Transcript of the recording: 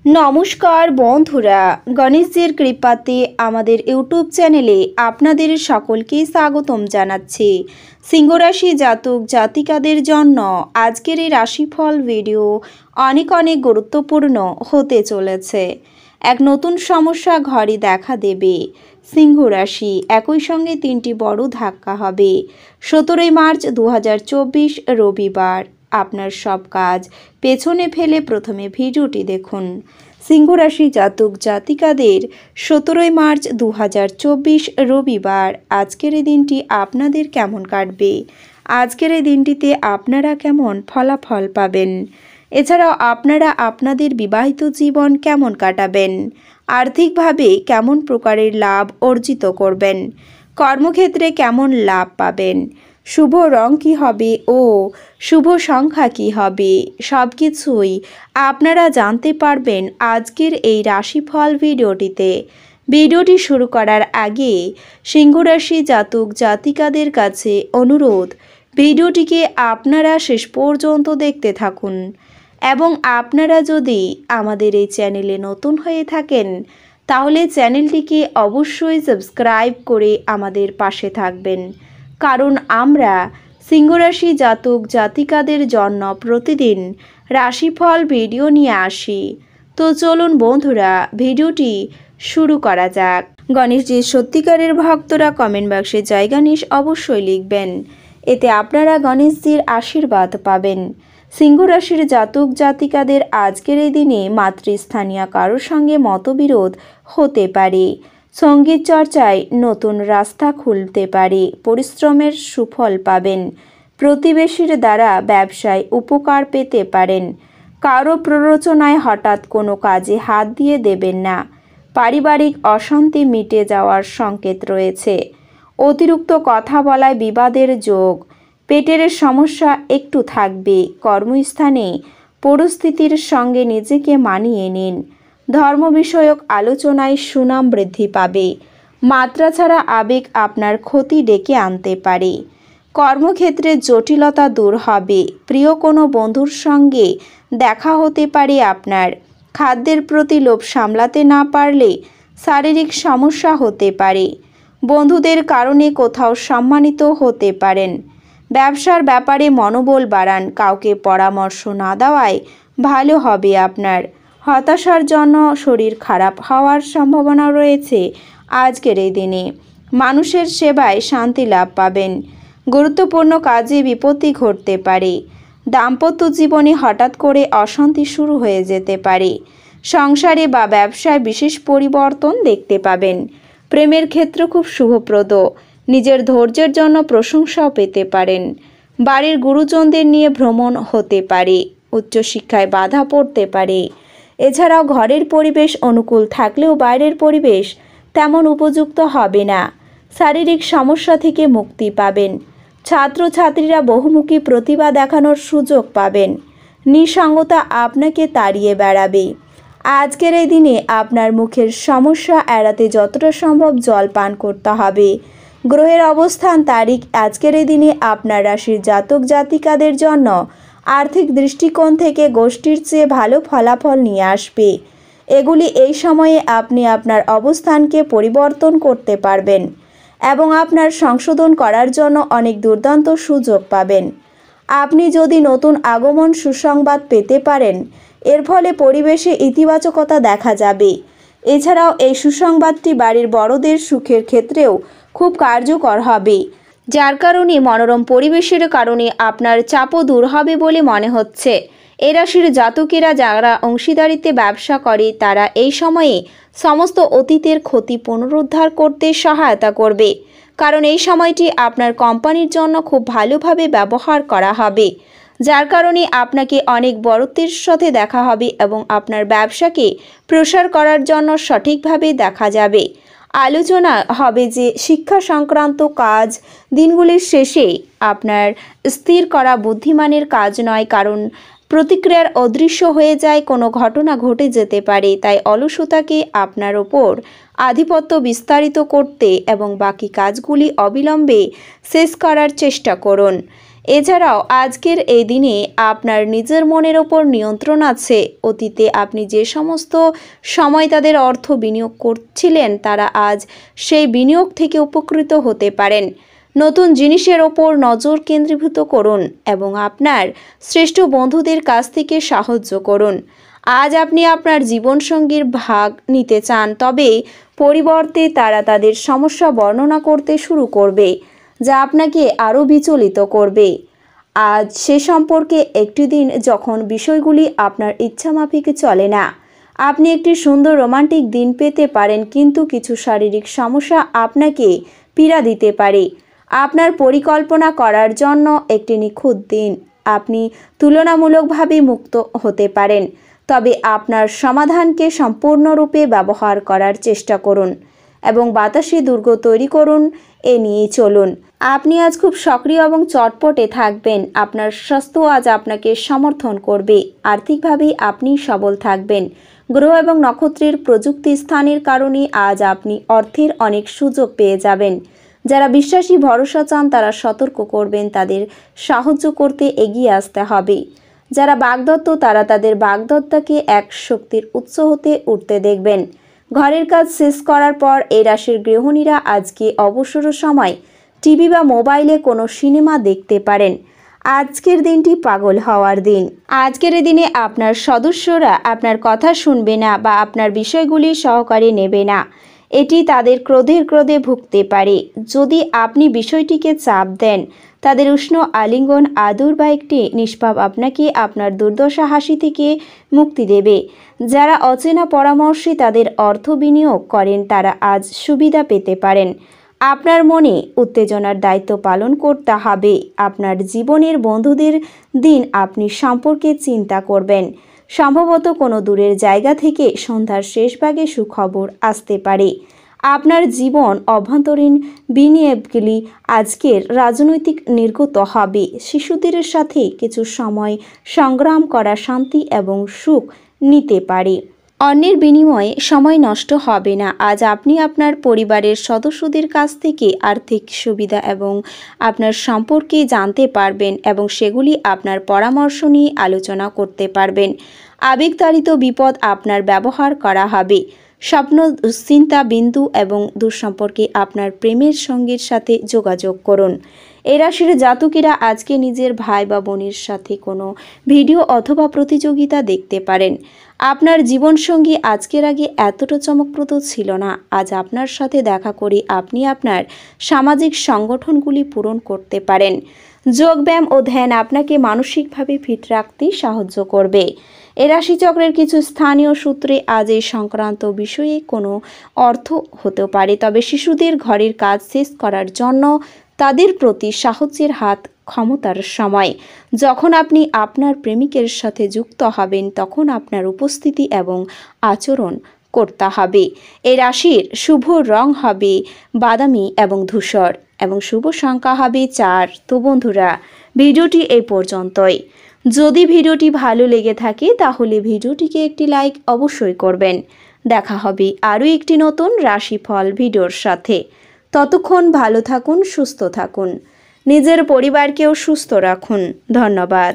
নমস্কার বন্ধুরা, গণেশজির কৃপাতে আমাদের ইউটিউব চ্যানেলে আপনাদের সকলকে স্বাগতম জানাচ্ছি। সিংহ রাশি জাতক জাতিকাদের জন্য আজকের এই রাশিফল ভিডিও অনেক গুরুত্বপূর্ণ হতে চলেছে। এক নতুন সমস্যা ঘরে দেখা দেবে। সিংহ রাশি একই সঙ্গে তিনটি বড় ধাক্কা হবে। 17 মার্চ 2024 রবিবার। আপনার সব কাজ পেছনে ফেলে প্রথমে ভিডিওটি দেখুন। সিংহ রাশি জাতক জাতিকাদের 17 মার্চ 2024 রবিবার আজকের এই দিনটি আপনাদের কেমন কাটবে, আজকের এই দিনটিতে আপনারা কেমন ফলাফল পাবেন, এছাড়াও আপনারা আপনাদের বিবাহিত জীবন কেমন কাটাবেন, আর্থিকভাবে কেমন প্রকারের লাভ অর্জিত করবেন, কর্মক্ষেত্রে কেমন লাভ পাবেন, শুভ রং কী হবে ও শুভ সংখ্যা কী হবে, সব কিছুই আপনারা জানতে পারবেন আজকের এই রাশিফল ভিডিওটিতে। ভিডিওটি শুরু করার আগে সিংহ রাশি জাতক জাতিকাদের কাছে অনুরোধ, ভিডিওটিকে আপনারা শেষ পর্যন্ত দেখতে থাকুন এবং আপনারা যদি আমাদের এই চ্যানেলে নতুন হয়ে থাকেন তাহলে চ্যানেলটিকে অবশ্যই সাবস্ক্রাইব করে আমাদের পাশে থাকবেন, কারণ আমরা সিংহ রাশি জাতক জাতিকাদের জন্য প্রতিদিন রাশিফল ভিডিও নিয়ে আসি। তো চলুন বন্ধুরা, ভিডিওটি শুরু করা যাক। গণেশজির সত্যিকারের ভক্তরা কমেন্ট বক্সে জয় গণেশ অবশ্যই লিখবেন, এতে আপনারা গণেশজির আশীর্বাদ পাবেন। সিংহ রাশির জাতক জাতিকাদের আজকের এই দিনে মাতৃস্থানীয় কারোর সঙ্গে মতবিরোধ হতে পারে। সঙ্গীত চর্চায় নতুন রাস্তা খুলতে পারে। পরিশ্রমের সুফল পাবেন। প্রতিবেশীর দ্বারা ব্যবসায় উপকার পেতে পারেন। কারো প্ররোচনায় হঠাৎ কোনো কাজে হাত দিয়ে দেবেন না। পারিবারিক অশান্তি মিটে যাওয়ার সংকেত রয়েছে। অতিরিক্ত কথা বলায় বিবাদের যোগ। পেটের সমস্যা একটু থাকবে। কর্মস্থানে পরিস্থিতির সঙ্গে নিজেকে মানিয়ে নিন। ধর্ম বিষয়ক আলোচনায় সুনাম বৃদ্ধি পাবে। মাত্রা ছাড়া আবেগ আপনার ক্ষতি ডেকে আনতে পারে। কর্মক্ষেত্রে জটিলতা দূর হবে। প্রিয় কোনো বন্ধুর সঙ্গে দেখা হতে পারে আপনার। খাদ্যের প্রতি লোভ সামলাতে না পারলে শারীরিক সমস্যা হতে পারে। বন্ধুদের কারণে কোথাও সম্মানিত হতে পারেন। ব্যবসার ব্যাপারে মনোবল বাড়ান। কাউকে পরামর্শ না দেওয়াই ভালো হবে আপনার। হতাশার জন্য শরীর খারাপ হওয়ার সম্ভাবনা রয়েছে আজকের এই দিনে। মানুষের সেবায় শান্তি লাভ পাবেন। গুরুত্বপূর্ণ কাজে বিপত্তি ঘটতে পারে। দাম্পত্য জীবনে হঠাৎ করে অশান্তি শুরু হয়ে যেতে পারে। সংসারে বা ব্যবসায় বিশেষ পরিবর্তন দেখতে পাবেন। প্রেমের ক্ষেত্র খুব শুভপ্রদ। নিজের ধৈর্যের জন্য প্রশংসাও পেতে পারেন। বাড়ির গুরুজনদের নিয়ে ভ্রমণ হতে পারে। উচ্চশিক্ষায় বাধা পড়তে পারে। এছাড়াও ঘরের পরিবেশ অনুকূল থাকলেও বাইরের পরিবেশ তেমন উপযুক্ত হবে না। শারীরিক সমস্যা থেকে মুক্তি পাবেন। ছাত্রছাত্রীরা বহুমুখী প্রতিভা দেখানোর সুযোগ পাবেন। নিঃসঙ্গতা আপনাকে তাড়িয়ে বেড়াবে। আজকের এই দিনে আপনার মুখের সমস্যা এড়াতে যতটা সম্ভব জল পান করতে হবে। গ্রহের অবস্থান তারিখ আজকের এই দিনে আপনার রাশির জাতক জাতিকাদের জন্য আর্থিক দৃষ্টিকোণ থেকে গোষ্ঠীর চেয়ে ভালো ফলাফল নিয়ে আসবে। এগুলি এই সময়ে আপনি আপনার অবস্থানকে পরিবর্তন করতে পারবেন এবং আপনার সংশোধন করার জন্য অনেক দুর্দান্ত সুযোগ পাবেন। আপনি যদি নতুন আগমন সুসংবাদ পেতে পারেন, এর ফলে পরিবেশে ইতিবাচকতা দেখা যাবে। এছাড়াও এই সুসংবাদটি বাড়ির বড়দের সুখের ক্ষেত্রেও খুব কার্যকর হবে, যার কারণে মনোরম পরিবেশের কারণে আপনার চাপও দূর হবে বলে মনে হচ্ছে। এই রাশির জাতকেরা যারা অংশীদারিত্বে ব্যবসা করে তারা এই সময়ে সমস্ত অতীতের ক্ষতি পুনরুদ্ধার করতে সহায়তা করবে, কারণ এই সময়টি আপনার কোম্পানির জন্য খুব ভালোভাবে ব্যবহার করা হবে, যার কারণে আপনাকে অনেক বড়ত্বের সাথে দেখা হবে এবং আপনার ব্যবসাকে প্রসার করার জন্য সঠিকভাবে দেখা যাবে। আলোচনা হবে যে শিক্ষা সংক্রান্ত কাজ দিনগুলির শেষে আপনার স্থির করা বুদ্ধিমানের কাজ নয়, কারণ প্রতিক্রিয়ার অদৃশ্য হয়ে যায়, কোনো ঘটনা ঘটে যেতে পারে। তাই অলসতাকে আপনার ওপর আধিপত্য বিস্তারিত করতে এবং বাকি কাজগুলি অবিলম্বে শেষ করার চেষ্টা করুন। এছাড়াও আজকের এই দিনে আপনার নিজের মনের ওপর নিয়ন্ত্রণ আছে। অতীতে আপনি যে সমস্ত সময় তাদের অর্থ বিনিয়োগ করছিলেন, তারা আজ সেই বিনিয়োগ থেকে উপকৃত হতে পারেন। নতুন জিনিসের ওপর নজর কেন্দ্রীভূত করুন এবং আপনার শ্রেষ্ঠ বন্ধুদের কাছ থেকে সাহায্য করুন। আজ আপনি আপনার জীবনসঙ্গীর ভাগ নিতে চান, তবে পরিবর্তে তারা তাদের সমস্যা বর্ণনা করতে শুরু করবে, যা আপনাকে আরও বিচলিত করবে। আজ সে সম্পর্কে একটি দিন যখন বিষয়গুলি আপনার ইচ্ছামাফিক চলে না। আপনি একটি সুন্দর রোমান্টিক দিন পেতে পারেন, কিন্তু কিছু শারীরিক সমস্যা আপনাকে পীড়া দিতে পারে। আপনার পরিকল্পনা করার জন্য একটি নিখুঁত দিন। আপনি তুলনামূলকভাবে মুক্ত হতে পারেন, তবে আপনার সমাধানকে সম্পূর্ণরূপে ব্যবহার করার চেষ্টা করুন এবং বাতাসে দুর্গ তৈরি করুন। এ নিয়ে চলুন। আপনি আজ খুব সক্রিয় এবং চটপটে থাকবেন। আপনার স্বাস্থ্য আজ আপনাকে সমর্থন করবে। আর্থিকভাবে আপনি সবল থাকবেন। গ্রহ এবং নক্ষত্রের প্রযুক্তি স্থানের কারণে আজ আপনি অর্থের অনেক সুযোগ পেয়ে যাবেন। যারা বিশ্বাসী ভরসা চান তারা সতর্ক করবেন, তাদের সাহায্য করতে এগিয়ে আসতে হবে। যারা বাগদত্ত তারা তাদের বাগদত্তাকে এক শক্তির উৎস হতে উঠতে দেখবেন। ঘরের কাজ শেষ করার পর এই রাশির গৃহিণীরা আজকে অবসর সময় টিভি বা মোবাইলে কোনো সিনেমা দেখতে পারেন। আজকের দিনটি পাগল হওয়ার দিন। আজকের দিনে আপনার সদস্যরা আপনার কথা শুনবে না বা আপনার বিষয়গুলি সহকারে নেবে না। এটি তাদের ক্রোধে ভুগতে পারে। যদি আপনি বিষয়টিকে চাপ দেন, তাদের উষ্ণ আলিঙ্গন, আদর বা একটি নিষ্পাপ আপনাকে আপনার দুর্দশা হাসি থেকে মুক্তি দেবে। যারা অচেনা পরামর্শে তাদের অর্থ বিনিয়োগ করেন তারা আজ সুবিধা পেতে পারেন। আপনার মনে উত্তেজনার দায়িত্ব পালন করতে হবে। আপনার জীবনের বন্ধুদের দিন আপনি সম্পর্কে চিন্তা করবেন। সম্ভবত কোনো দূরের জায়গা থেকে সন্ধ্যার শেষ ভাগে সুখবর আসতে পারে। আপনার জীবন অভ্যন্তরীণ বিনিয়োগগুলি আজকের রাজনৈতিক নির্গত হবে। শিশুদের সাথে কিছু সময় সংগ্রাম করা শান্তি এবং সুখ নিতে পারে। অন্যের বিনিময়ে সময় নষ্ট হবে না। আজ আপনি আপনার পরিবারের সদস্যদের কাছ থেকে আর্থিক সুবিধা এবং আপনার সম্পর্কে জানতে পারবেন এবং সেগুলি আপনার পরামর্শ নিয়ে আলোচনা করতে পারবেন। আবেগতাড়িত বিপদ আপনার ব্যবহার করা হবে। স্বপ্ন, দুশ্চিন্তা, বিন্দু এবং দুঃসম্পর্কে আপনার প্রেমের সঙ্গীর সাথে যোগাযোগ করুন। এ রাশির জাতকেরা আজকে নিজের ভাই বা বোনের সাথে কোনো ভিডিও অথবা প্রতিযোগিতা দেখতে পারেন। আপনার জীবনসঙ্গী আজকের আগে এতটা চমকপ্রদ ছিল না। আজ আপনার সাথে দেখা করে আপনি আপনার সামাজিক সংগঠনগুলি পূরণ করতে পারেন। যোগব্যায়াম ও ধ্যান আপনাকে মানসিকভাবে ফিট রাখতে সাহায্য করবে। এ রাশিচক্রের কিছু স্থানীয় সূত্রে আজ এই সংক্রান্ত বিষয়ে কোনো অর্থ হতে পারে, তবে শিশুদের ঘরের কাজ শেষ করার জন্য তাদের প্রতি সাহায্যের হাত ক্ষমতার সময়। যখন আপনি আপনার প্রেমিকের সাথে যুক্ত হবেন তখন আপনার উপস্থিতি এবং আচরণ করতে হবে। এই রাশির শুভ রং হবে বাদামি এবং ধূসর এবং শুভ সংখ্যা হবে 4। তো বন্ধুরা, ভিডিওটি এই পর্যন্তই। যদি ভিডিওটি ভালো লেগে থাকে তাহলে ভিডিওটিকে একটি লাইক অবশ্যই করবেন। দেখা হবে আরও একটি নতুন রাশিফল ভিডিওর সাথে। ততক্ষণ ভালো থাকুন, সুস্থ থাকুন, নিজের পরিবারকেও সুস্থ রাখুন। ধন্যবাদ।